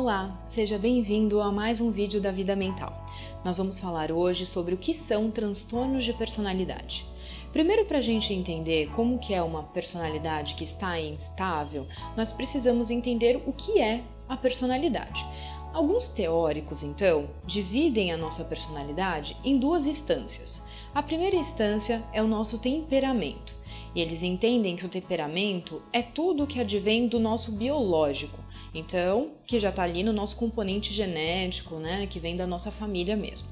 Olá, seja bem-vindo a mais um vídeo da Vida Mental. Nós vamos falar hoje sobre o que são transtornos de personalidade. Primeiro, para a gente entender como que é uma personalidade que está instável, nós precisamos entender o que é a personalidade. Alguns teóricos, então, dividem a nossa personalidade em duas instâncias. A primeira instância é o nosso temperamento. E eles entendem que o temperamento é tudo que advém do nosso biológico, então, que já está ali no nosso componente genético, né, que vem da nossa família mesmo.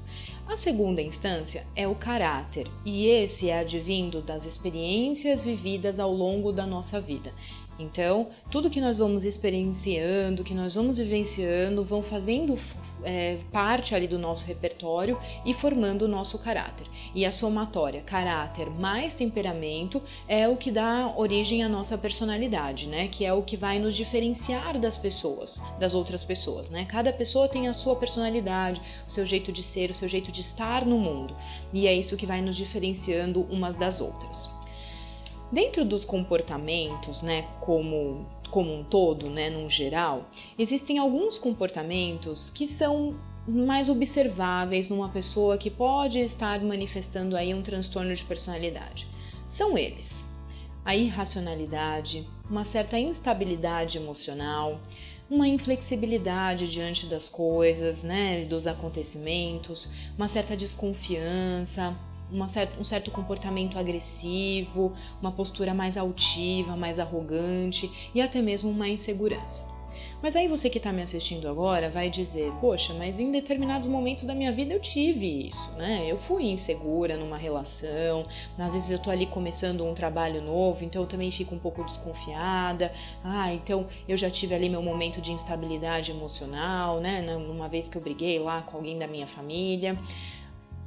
A segunda instância é o caráter, e esse é advindo das experiências vividas ao longo da nossa vida. Então, tudo que nós vamos experienciando, que nós vamos vivenciando, vão fazendo parte ali do nosso repertório e formando o nosso caráter. E a somatória caráter mais temperamento é o que dá origem à nossa personalidade, né? Que é o que vai nos diferenciar das pessoas, das outras pessoas, né? Cada pessoa tem a sua personalidade, o seu jeito de ser, o seu jeito de estar no mundo. E é isso que vai nos diferenciando umas das outras. Dentro dos comportamentos, né, como um todo, né, num geral, existem alguns comportamentos que são mais observáveis numa pessoa que pode estar manifestando aí um transtorno de personalidade. São eles: a irracionalidade, uma certa instabilidade emocional, uma inflexibilidade diante das coisas, né, dos acontecimentos, uma certa desconfiança, um certo comportamento agressivo, uma postura mais altiva, mais arrogante e até mesmo uma insegurança. Mas aí você que está me assistindo agora vai dizer: poxa, mas em determinados momentos da minha vida eu tive isso, né? Eu fui insegura numa relação, às vezes eu tô ali começando um trabalho novo, então eu também fico um pouco desconfiada. Então eu já tive ali meu momento de instabilidade emocional, né? Uma vez que eu briguei lá com alguém da minha família.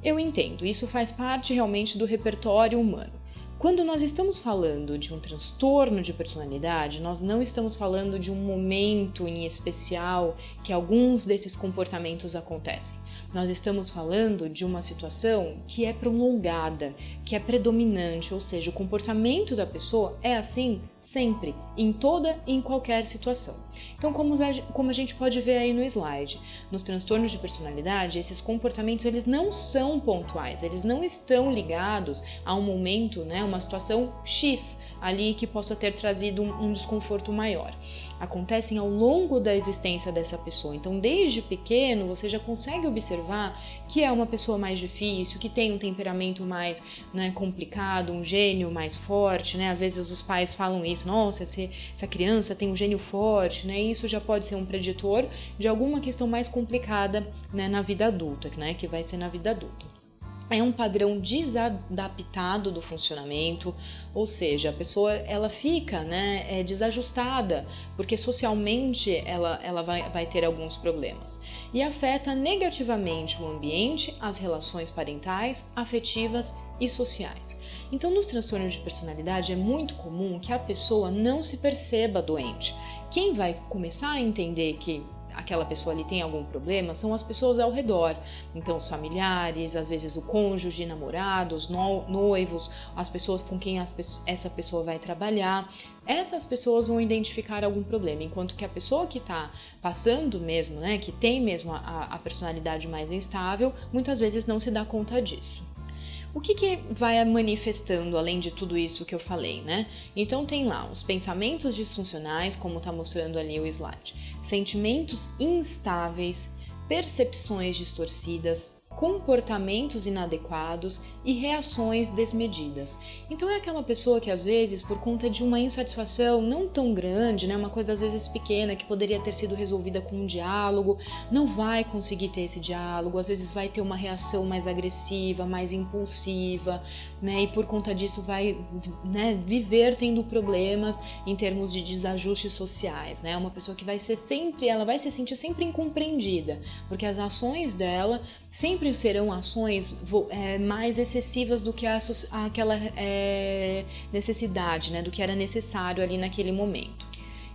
Eu entendo, isso faz parte realmente do repertório humano. Quando nós estamos falando de um transtorno de personalidade, nós não estamos falando de um momento em especial que alguns desses comportamentos acontecem. Nós estamos falando de uma situação que é prolongada, que é predominante, ou seja, o comportamento da pessoa é assim sempre, em toda e em qualquer situação. Então, como a gente pode ver aí no slide, nos transtornos de personalidade, esses comportamentos eles não são pontuais, eles não estão ligados a um momento, né, uma situação X ali que possa ter trazido um desconforto maior. Acontecem ao longo da existência dessa pessoa. Então, desde pequeno, você já consegue observar que é uma pessoa mais difícil, que tem um temperamento mais, né, complicado, um gênio mais forte, né? Às vezes os pais falam isso: nossa, essa criança tem um gênio forte, né? Isso já pode ser um preditor de alguma questão mais complicada, né, na vida adulta, né? Que vai ser na vida adulta. É um padrão desadaptado do funcionamento, ou seja, a pessoa ela fica, né, desajustada, porque socialmente ela vai ter alguns problemas e afeta negativamente o ambiente, as relações parentais, afetivas e sociais. Então, nos transtornos de personalidade é muito comum que a pessoa não se perceba doente. Quem vai começar a entender que aquela pessoa ali tem algum problema são as pessoas ao redor, então os familiares, às vezes o cônjuge, namorados, noivos, as pessoas com quem essa pessoa vai trabalhar. Essas pessoas vão identificar algum problema, enquanto que a pessoa que está passando mesmo, né, que tem mesmo a personalidade mais instável, muitas vezes não se dá conta disso. O que vai manifestando além de tudo isso que eu falei, né? Então tem lá os pensamentos disfuncionais, como está mostrando ali o slide, sentimentos instáveis, percepções distorcidas, comportamentos inadequados e reações desmedidas. Então é aquela pessoa que às vezes, por conta de uma insatisfação não tão grande, né, uma coisa às vezes pequena que poderia ter sido resolvida com um diálogo, não vai conseguir ter esse diálogo, às vezes vai ter uma reação mais agressiva, mais impulsiva, né, e por conta disso vai, né, viver tendo problemas em termos de desajustes sociais, né, uma pessoa que ela vai se sentir sempre incompreendida, porque as ações dela sempre serão ações mais excessivas do que aquela necessidade, né, do que era necessário ali naquele momento.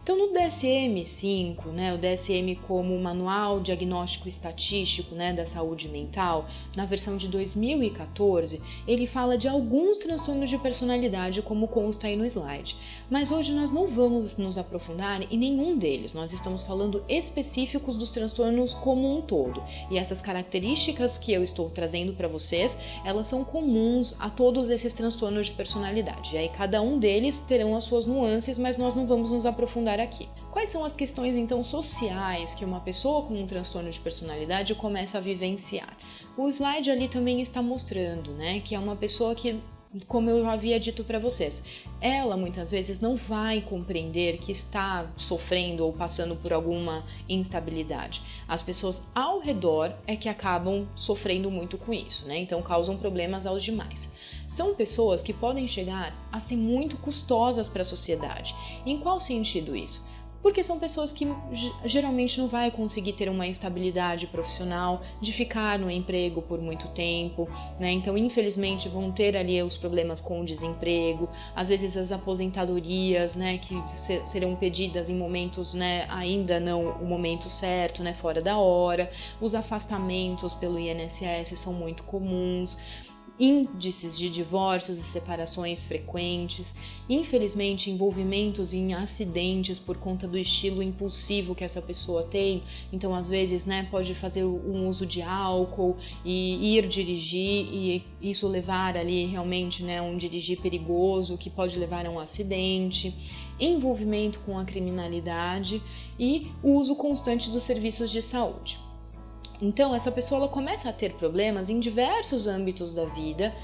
Então, no DSM-5, né, o DSM como Manual Diagnóstico Estatístico, né, da Saúde Mental, na versão de 2014, ele fala de alguns transtornos de personalidade, como consta aí no slide. Mas hoje nós não vamos nos aprofundar em nenhum deles, nós estamos falando específicos dos transtornos como um todo. E essas características que eu estou trazendo para vocês, elas são comuns a todos esses transtornos de personalidade. E aí cada um deles terão as suas nuances, mas nós não vamos nos aprofundar aqui. Quais são as questões então sociais que uma pessoa com um transtorno de personalidade começa a vivenciar? O slide ali também está mostrando, né, que é uma pessoa que, como eu havia dito para vocês, ela muitas vezes não vai compreender que está sofrendo ou passando por alguma instabilidade. As pessoas ao redor é que acabam sofrendo muito com isso, né? Então causam problemas aos demais. São pessoas que podem chegar a ser muito custosas para a sociedade. Em qual sentido isso? Porque são pessoas que geralmente não vai conseguir ter uma estabilidade profissional, de ficar no emprego por muito tempo, né? Então, infelizmente, vão ter ali os problemas com o desemprego, às vezes as aposentadorias, né, que serão pedidas em momentos, né, ainda não o momento certo, né, fora da hora. Os afastamentos pelo INSS são muito comuns. Índices de divórcios e separações frequentes, infelizmente envolvimentos em acidentes por conta do estilo impulsivo que essa pessoa tem, então às vezes, né, pode fazer um uso de álcool e ir dirigir e isso levar ali realmente, né, um dirigir perigoso que pode levar a um acidente, envolvimento com a criminalidade e o uso constante dos serviços de saúde. Então, essa pessoa ela começa a ter problemas em diversos âmbitos da vida,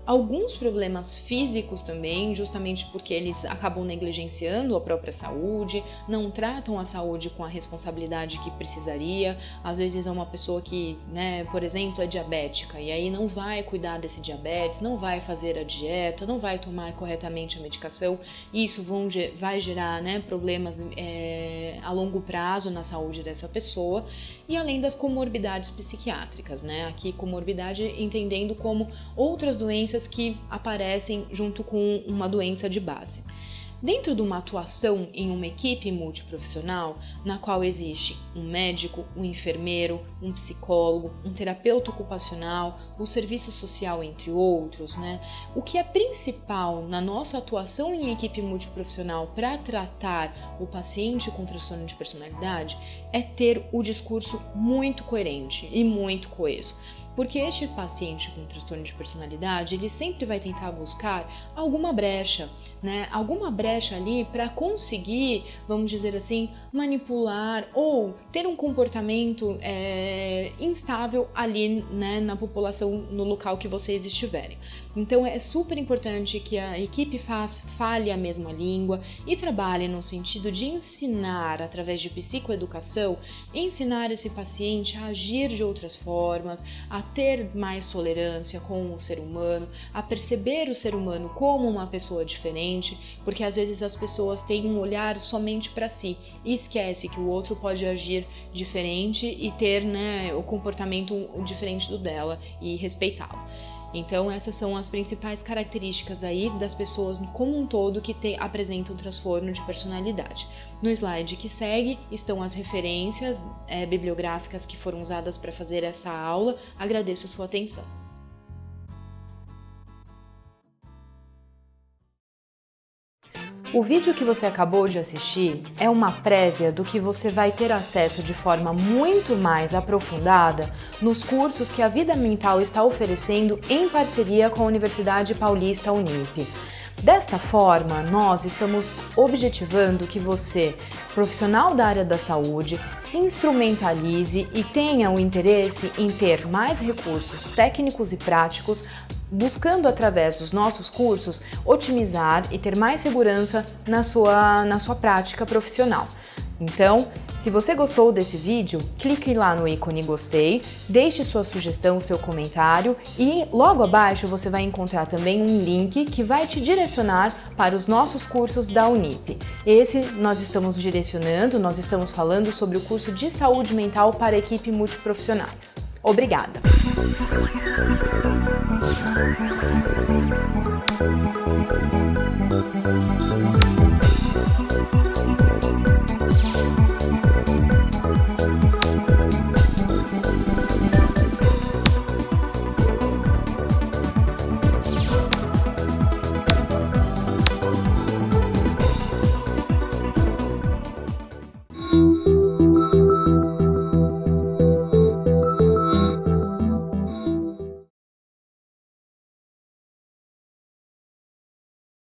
alguns problemas físicos também, justamente porque eles acabam negligenciando a própria saúde, não tratam a saúde com a responsabilidade que precisaria. Às vezes é uma pessoa que, né, por exemplo, é diabética e aí não vai cuidar desse diabetes, não vai fazer a dieta, não vai tomar corretamente a medicação. Isso vai gerar, né, problemas a longo prazo na saúde dessa pessoa. E além das comorbidades psiquiátricas, né? Aqui comorbidade entendendo como outras doenças que aparecem junto com uma doença de base. Dentro de uma atuação em uma equipe multiprofissional, na qual existe um médico, um enfermeiro, um psicólogo, um terapeuta ocupacional, o serviço social, entre outros, né? O que é principal na nossa atuação em equipe multiprofissional para tratar o paciente com transtorno de personalidade é ter o discurso muito coerente e muito coeso. Porque este paciente com transtorno de personalidade, ele sempre vai tentar buscar alguma brecha, né? Alguma brecha ali para conseguir, vamos dizer assim, manipular ou ter um comportamento instável ali, né, na população, no local que vocês estiverem. Então é super importante que a equipe fale a mesma língua e trabalhe no sentido de ensinar, através de psicoeducação, ensinar esse paciente a agir de outras formas, a ter mais tolerância com o ser humano, a perceber o ser humano como uma pessoa diferente, porque às vezes as pessoas têm um olhar somente para si e esquece que o outro pode agir diferente e ter, né, o comportamento diferente do dela e respeitá-lo. Então essas são as principais características aí das pessoas como um todo que apresentam transtorno de personalidade. No slide que segue estão as referências bibliográficas que foram usadas para fazer essa aula. Agradeço a sua atenção. O vídeo que você acabou de assistir é uma prévia do que você vai ter acesso de forma muito mais aprofundada nos cursos que a Vida Mental está oferecendo em parceria com a Universidade Paulista Unip. Desta forma, nós estamos objetivando que você, profissional da área da saúde, se instrumentalize e tenha o interesse em ter mais recursos técnicos e práticos, buscando através dos nossos cursos otimizar e ter mais segurança na sua prática profissional. Então, se você gostou desse vídeo, clique lá no ícone gostei, deixe sua sugestão, seu comentário e logo abaixo você vai encontrar também um link que vai te direcionar para os nossos cursos da Unip. Esse nós estamos direcionando, nós estamos falando sobre o curso de saúde mental para equipe multiprofissionais. Obrigada!